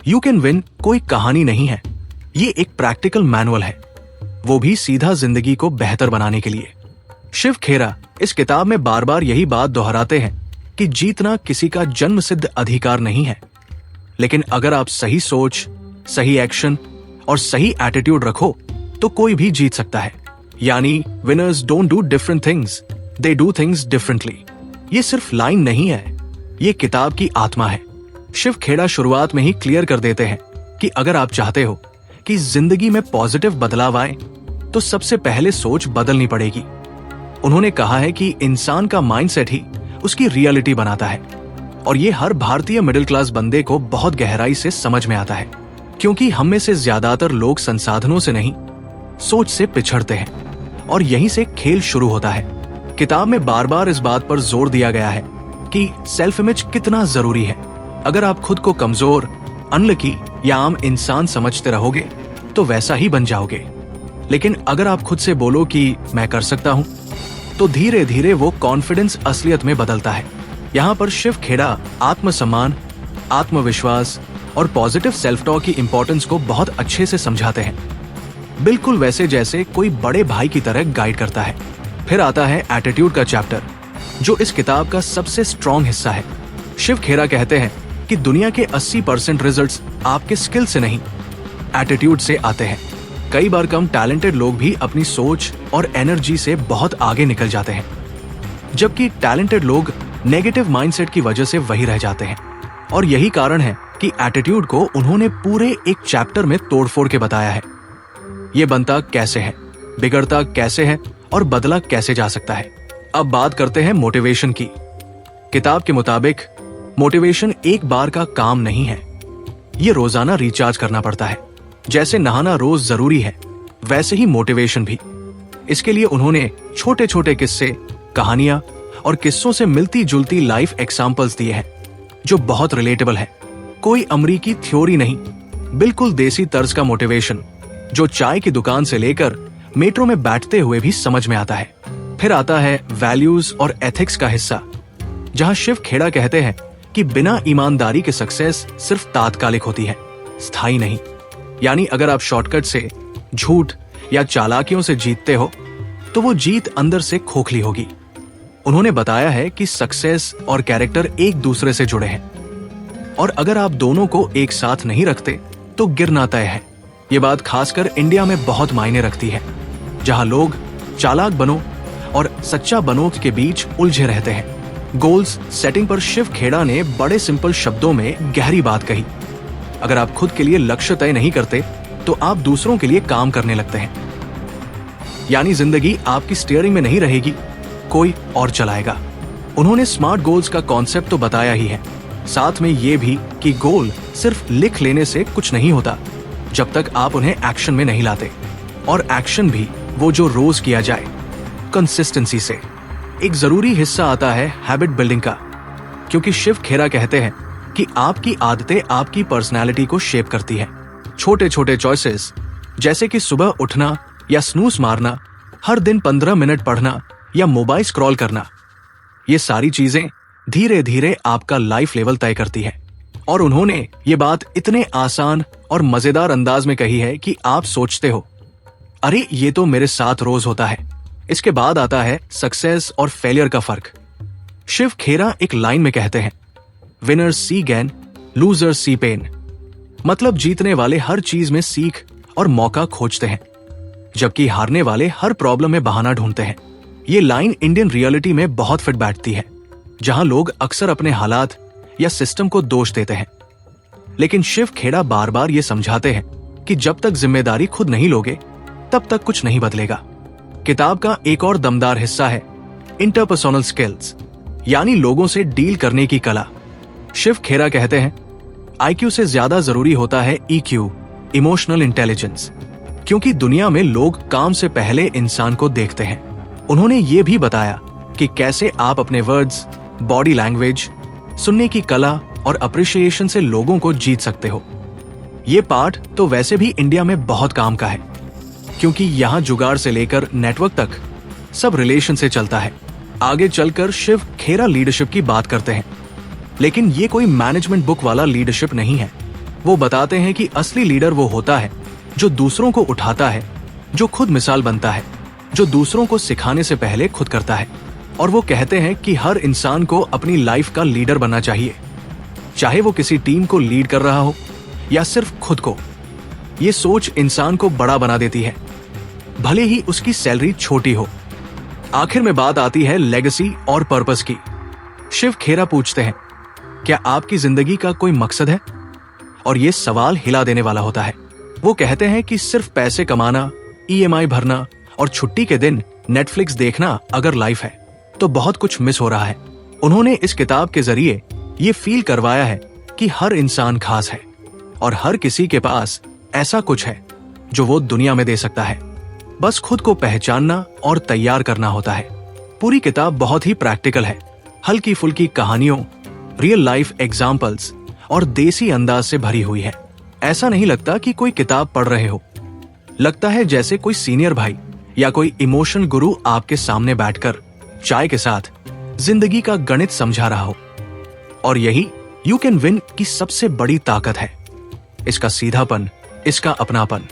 You can win कोई कहानी नहीं है, ये एक प्रैक्टिकल मैनुअल है, वो भी सीधा जिंदगी को बेहतर बनाने के लिए। शिव खेरा इस किताब में बार बार यही बात दोहराते हैं कि जीतना किसी का जन्मसिद्ध अधिकार नहीं है, लेकिन अगर आप सही सोच, सही एक्शन और सही एटीट्यूड रखो तो कोई भी जीत सकता है। यानी winners don't do different things, they do things differently. ये सिर्फ लाइन नहीं है, ये किताब की आत्मा है। शिव खेड़ा शुरुआत में ही क्लियर कर देते हैं कि अगर आप चाहते हो कि जिंदगी में पॉजिटिव बदलाव आए तो सबसे पहले सोच बदलनी पड़ेगी। उन्होंने कहा है कि इंसान का माइंडसेट ही उसकी रियलिटी बनाता है, और ये हर भारतीय मिडिल क्लास बंदे को बहुत गहराई से समझ में आता है, क्योंकि हम में से ज्यादातर लोग संसाधनों से नहीं, सोच से पिछड़ते हैं, और यहीं से खेल शुरू होता है। किताब में बार बार इस बात पर जोर दिया गया है कि सेल्फ इमेज कितना जरूरी है। अगर आप खुद को कमजोर, अनलकी या आम इंसान समझते रहोगे तो वैसा ही बन जाओगे, लेकिन अगर आप खुद से बोलो कि मैं कर सकता हूं, तो धीरे धीरे वो कॉन्फिडेंस असलियत में बदलता है। यहाँ पर शिव खेड़ा आत्मसम्मान, आत्मविश्वास और पॉजिटिव सेल्फ टॉक की इंपॉर्टेंस को बहुत अच्छे से समझाते हैं, बिल्कुल वैसे जैसे कोई बड़े भाई की तरह गाइड करता है। फिर आता है एटीट्यूड का चैप्टर, जो इस किताब का सबसे स्ट्रॉन्ग हिस्सा है। शिव खेरा कहते हैं कि दुनिया के 80% रिजल्ट्स आपके स्किल से नहीं, एटीट्यूड से आते हैं। कई बार कम टैलेंटेड लोग भी अपनी सोच और एनर्जी से बहुत आगे निकल जाते हैं, जबकि टैलेंटेड लोग नेगेटिव माइंडसेट की वजह से वही रह जाते हैं। और यही कारण है कि एटीट्यूड को उन्होंने पूरे एक चैप्टर में तोड़फोड़ के बताया है। ये बनता कैसे है, बिगड़ता कैसे है और बदला कैसे जा सकता है। अब बात करते हैं मोटिवेशन की। किताब के मुताबिक मोटिवेशन एक बार का काम नहीं है, ये रोजाना रिचार्ज करना पड़ता है। जैसे नहाना रोज जरूरी है, वैसे ही मोटिवेशन भी। इसके लिए उन्होंने छोटे छोटे किस्से, कहानियां और किस्सों से मिलती जुलती लाइफ एग्जाम्पल्स दिए हैं, जो बहुत रिलेटेबल है। कोई अमरीकी थ्योरी नहीं, बिल्कुल देसी तर्ज का मोटिवेशन, जो चाय की दुकान से लेकर मेट्रो में बैठते हुए भी समझ में आता है। फिर आता है वैल्यूज और एथिक्स का हिस्सा, जहां शिव खेड़ा कहते हैं कि बिना ईमानदारी के सक्सेस सिर्फ तात्कालिक होती है, स्थायी नहीं। यानी अगर आप शॉर्टकट से, झूठ या चालाकियों से जीतते हो तो वो जीत अंदर से खोखली होगी। उन्होंने बताया है कि सक्सेस और कैरेक्टर एक दूसरे से जुड़े हैं, और अगर आप दोनों को एक साथ नहीं रखते तो गिरना तय है। ये बात खासकर इंडिया में बहुत मायने रखती है, जहां लोग चालाक बनो और सच्चा बनो के बीच उलझे रहते हैं। गोल्स सेटिंग पर शिव खेड़ा ने बड़े सिंपल शब्दों में गहरी बात कही। अगर आप खुद के लिए लक्ष्य तय नहीं करते तो आप दूसरों के लिए काम करने लगते हैं। यानी जिंदगी आपकी स्टीयरिंग में नहीं रहेगी, कोई और चलाएगा। उन्होंने स्मार्ट गोल्स का कॉन्सेप्ट तो बताया ही है, साथ में ये भी कि गोल सिर्फ लिख लेने से कुछ नहीं होता जब तक आप उन्हें एक्शन में नहीं लाते, और एक्शन भी वो जो रोज किया जाए कंसिस्टेंसी से। एक जरूरी हिस्सा आता है हैबिट बिल्डिंग का, क्योंकि शिव खेरा कहते हैं कि आपकी आदतें आपकी पर्सनैलिटी को शेप करती हैं। छोटे छोटे चॉइसेस, जैसे कि सुबह उठना या स्नूज मारना, हर दिन 15 मिनट पढ़ना या मोबाइल स्क्रॉल करना, ये सारी चीजें धीरे धीरे आपका लाइफ लेवल तय करती है। और उन्होंने ये बात इतने आसान और मजेदार अंदाज में कही है कि आप सोचते हो, अरे ये तो मेरे साथ रोज होता है। इसके बाद आता है सक्सेस और फेलियर का फर्क। शिव खेरा एक लाइन में कहते हैं, विनर्स सी गेन, लूजर्स सी पेन। मतलब जीतने वाले हर चीज में सीख और मौका खोजते हैं, जबकि हारने वाले हर प्रॉब्लम में बहाना ढूंढते हैं। ये लाइन इंडियन रियलिटी में बहुत फिट बैठती है, जहां लोग अक्सर अपने हालात या सिस्टम को दोष देते हैं। लेकिन शिव खेड़ा बार बार ये समझाते हैं कि जब तक जिम्मेदारी खुद नहीं लोगे तब तक कुछ नहीं बदलेगा। किताब का एक और दमदार हिस्सा है इंटरपर्सोनल स्किल्स, यानी लोगों से डील करने की कला। शिव खेरा कहते हैं, आईक्यू से ज्यादा जरूरी होता है ईक्यू, इमोशनल इंटेलिजेंस, क्योंकि दुनिया में लोग काम से पहले इंसान को देखते हैं। उन्होंने ये भी बताया कि कैसे आप अपने वर्ड्स, बॉडी लैंग्वेज, सुनने की कला और अप्रिशिएशन से लोगों को जीत सकते हो। ये पार्ट तो वैसे भी इंडिया में बहुत काम का है, क्योंकि यहाँ जुगाड़ से लेकर नेटवर्क तक सब रिलेशन से चलता है। आगे चलकर शिव खेरा लीडरशिप की बात करते हैं, लेकिन ये कोई मैनेजमेंट बुक वाला लीडरशिप नहीं है। वो बताते हैं कि असली लीडर वो होता है जो दूसरों को उठाता है, जो खुद मिसाल बनता है, जो दूसरों को सिखाने से पहले खुद करता है। और वो कहते हैं कि हर इंसान को अपनी लाइफ का लीडर बनना चाहिए, चाहे वो किसी टीम को लीड कर रहा हो या सिर्फ खुद को। ये सोच इंसान को बड़ा बना देती है, भले ही उसकी सैलरी छोटी हो। आखिर में बात आती है लेगेसी और पर्पस की। शिव खेरा पूछते हैं, क्या आपकी जिंदगी का कोई मकसद है? और ये सवाल हिला देने वाला होता है। वो कहते हैं कि सिर्फ पैसे कमाना, EMI भरना और छुट्टी के दिन नेटफ्लिक्स देखना अगर लाइफ है तो बहुत कुछ मिस हो रहा है। उन्होंने इस किताब के जरिए ये फील करवाया है कि हर इंसान खास है और हर किसी के पास ऐसा कुछ है जो वो दुनिया में दे सकता है। बस खुद को पहचानना और तैयार करना होता है। पूरी किताब बहुत ही प्रैक्टिकल है, हल्की फुल्की कहानियों, रियल लाइफ एग्जाम्पल्स और देसी अंदाज से भरी हुई है। ऐसा नहीं लगता कि कोई किताब पढ़ रहे हो, लगता है जैसे कोई सीनियर भाई या कोई इमोशनल गुरु आपके सामने बैठकर चाय के साथ जिंदगी का गणित समझा रहा हो। और यही यू कैन विन की सबसे बड़ी ताकत है, इसका सीधापन, इसका अपनापन।